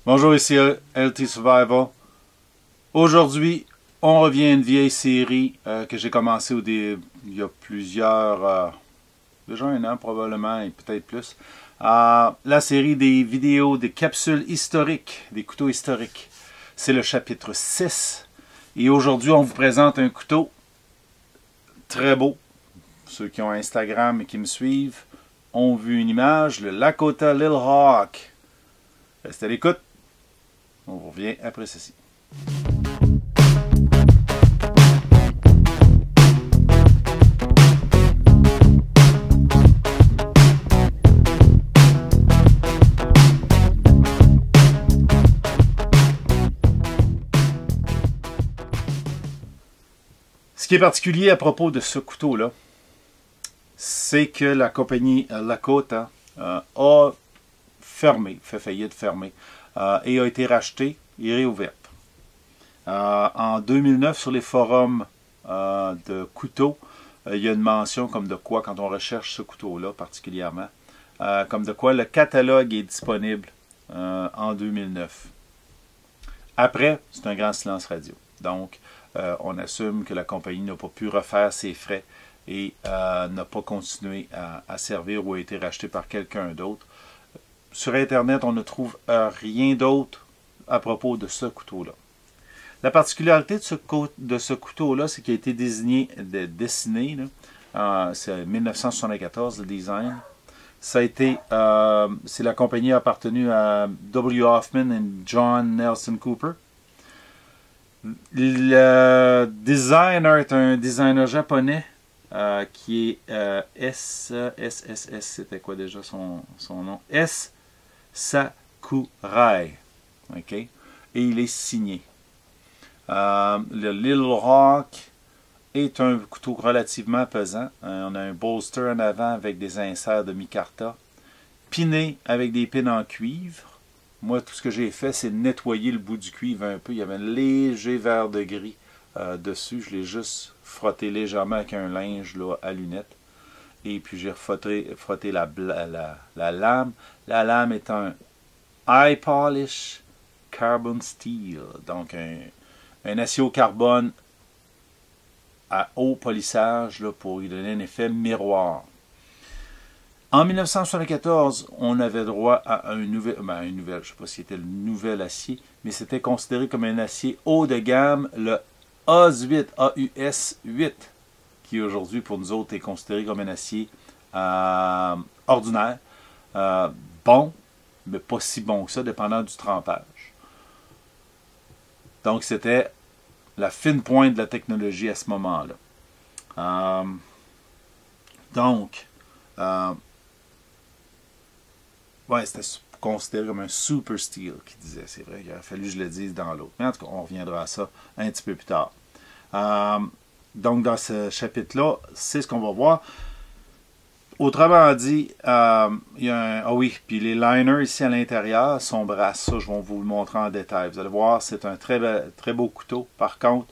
Bonjour, ici LT Survival. Aujourd'hui, on revient à une vieille série que j'ai commencé il y a déjà un an probablement et peut-être plus. La série des vidéos, des capsules historiques, des couteaux historiques. C'est le chapitre 6. Et aujourd'hui, on vous présente un couteau très beau. Ceux qui ont Instagram et qui me suivent ont vu une image, le Lakota Little Hawk. Restez à l'écoute. On revient après ceci. Ce qui est particulier à propos de ce couteau-là, c'est que la compagnie Lakota a fait faillite, fermé, et a été rachetée et réouverte. En 2009, sur les forums de couteaux, il y a une mention comme de quoi, quand on recherche ce couteau-là particulièrement, comme de quoi le catalogue est disponible en 2009. Après, c'est un grand silence radio. Donc, on assume que la compagnie n'a pas pu refaire ses frais et n'a pas continué à servir ou a été racheté par quelqu'un d'autre. Sur Internet, on ne trouve rien d'autre à propos de ce couteau-là. La particularité de ce couteau-là, c'est qu'il a été dessiné, c'est 1974, le design. Ça a été, c'est la compagnie appartenue à W. Hoffman et John Nelson Cooper. Le designer est un designer japonais qui est c'était quoi déjà son nom? S. Sakurai. OK? Et il est signé. Le Little Hawk est un couteau relativement pesant. On a un bolster en avant avec des inserts de micarta. Piné avec des pins en cuivre. Moi, tout ce que j'ai fait, c'est nettoyer le bout du cuivre un peu. Il y avait un léger vert de gris dessus. Je l'ai juste frotté légèrement avec un linge là, à lunettes. Et puis j'ai frotté la lame. La lame est un high polish carbon steel. Donc un acier au carbone à haut polissage là, pour lui donner un effet miroir. En 1974, on avait droit à un nouvel, je ne sais pas si c'était le nouvel acier, mais c'était considéré comme un acier haut de gamme, le AUS8, AUS8, qui aujourd'hui pour nous autres est considéré comme un acier ordinaire, bon, mais pas si bon que ça, dépendant du trempage. Donc c'était la fine pointe de la technologie à ce moment-là. Ouais, c'était considéré comme un super steel qui disait, c'est vrai, il aurait fallu que je le dise dans l'autre. Mais en tout cas, on reviendra à ça un petit peu plus tard. Donc, dans ce chapitre-là, c'est ce qu'on va voir. Autrement dit, il y a puis les liners ici à l'intérieur sont brasses. Ça, je vais vous le montrer en détail. Vous allez voir, c'est un très beau couteau. Par contre,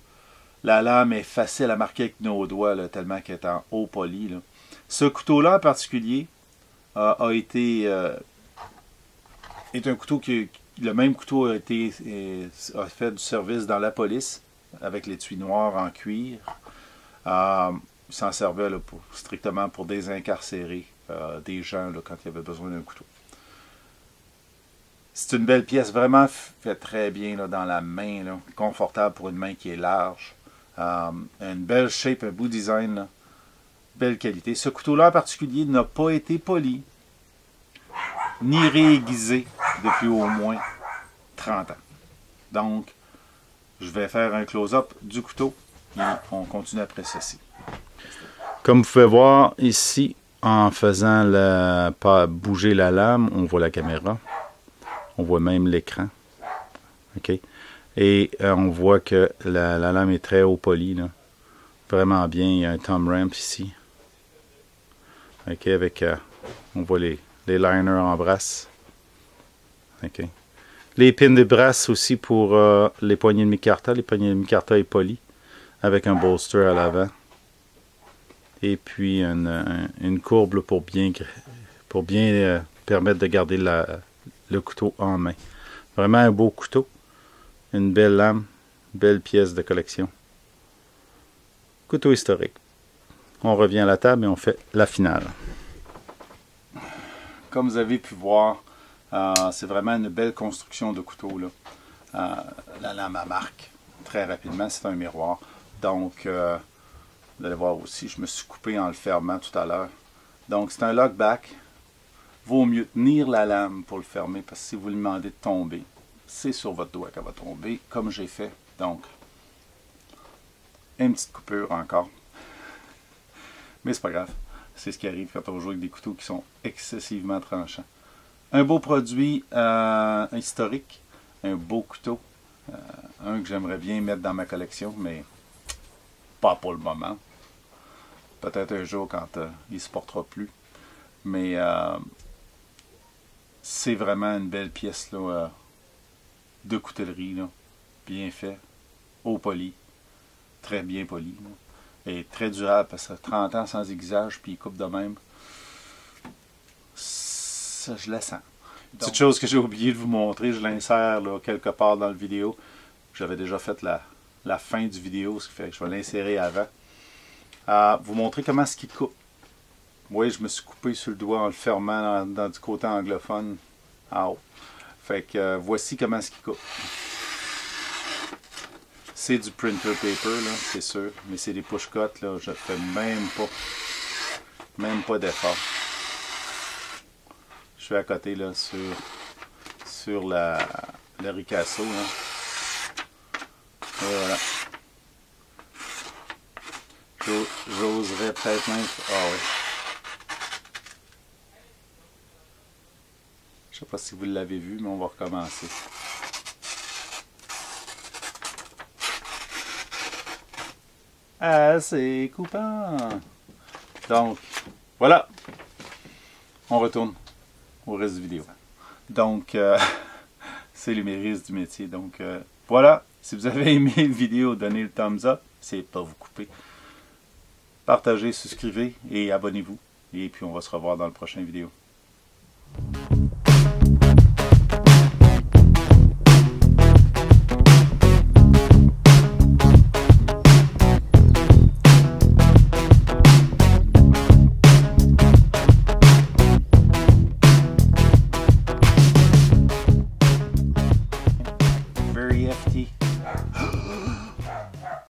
la lame est facile à marquer avec nos doigts, là, tellement qu'elle est en haut poli. Là. Ce couteau-là en particulier est un couteau le même couteau a fait du service dans la police avec l'étui noir en cuir. Il s'en servait là, strictement pour désincarcérer des gens là, quand il y avait besoin d'un couteau. C'est une belle pièce, vraiment fait très bien là, dans la main, là, confortable pour une main qui est large. Une belle shape, un beau design, là, belle qualité. Ce couteau-là en particulier n'a pas été poli ni réaiguisé depuis au moins 30 ans. Donc, je vais faire un close-up du couteau et on continue après ceci. Comme vous pouvez voir ici, en faisant bouger la lame, on voit la caméra. On voit même l'écran. OK? Et on voit que la lame est très haut polie. Là. Vraiment bien. Il y a un thumb ramp ici. OK? Avec, on voit les liners en brasse. OK. Les pins de brasse aussi pour les poignées de micarta. Les poignées de micarta est poli avec un bolster à l'avant. Et puis une courbe là, pour bien permettre de garder le couteau en main. Vraiment un beau couteau. Une belle lame. Belle pièce de collection. Couteau historique. On revient à la table et on fait la finale. Comme vous avez pu voir, c'est vraiment une belle construction de couteau, là. La lame à marque. Très rapidement, c'est un miroir. Donc, vous allez voir aussi, je me suis coupé en le fermant tout à l'heure. Donc, c'est un lockback. Vaut mieux tenir la lame pour le fermer, parce que si vous lui demandez de tomber, c'est sur votre doigt qu'elle va tomber, comme j'ai fait. Donc, une petite coupure encore. Mais c'est pas grave. C'est ce qui arrive quand on joue avec des couteaux qui sont excessivement tranchants. Un beau produit historique. Un beau couteau. Un que j'aimerais bien mettre dans ma collection, mais pas pour le moment. Peut-être un jour quand il ne se portera plus. Mais c'est vraiment une belle pièce là, de coutellerie. Là. Bien fait. Haut poli. Très bien poli. Là. Et très durable parce que 30 ans sans aiguisage puis il coupe de même. Ça, je la sens. Petite chose que j'ai oublié de vous montrer, je l'insère là, quelque part dans la vidéo. J'avais déjà fait la fin du vidéo, ce qui fait que je vais l'insérer avant. Vous montrer comment est-ce qu'il coupe. Oui, je me suis coupé sur le doigt en le fermant dans du côté anglophone en haut. Fait que voici comment est-ce qu'il coupe. C'est du printer paper, là, c'est sûr, mais c'est des push-cuts, là, je fais même pas d'effort. Je suis à côté, là, sur le ricasso, là. Et voilà. J'oserais peut-être même... Ah oui. Je sais pas si vous l'avez vu, mais on va recommencer. Ah, c'est coupant. Donc, voilà. On retourne au reste de vidéo. Donc, c'est le mérite du métier. Donc, voilà. Si vous avez aimé la vidéo, donnez le thumbs up. Essayez de ne pas vous couper. Partagez, souscrivez et abonnez-vous. Et puis, on va se revoir dans la prochaine vidéo.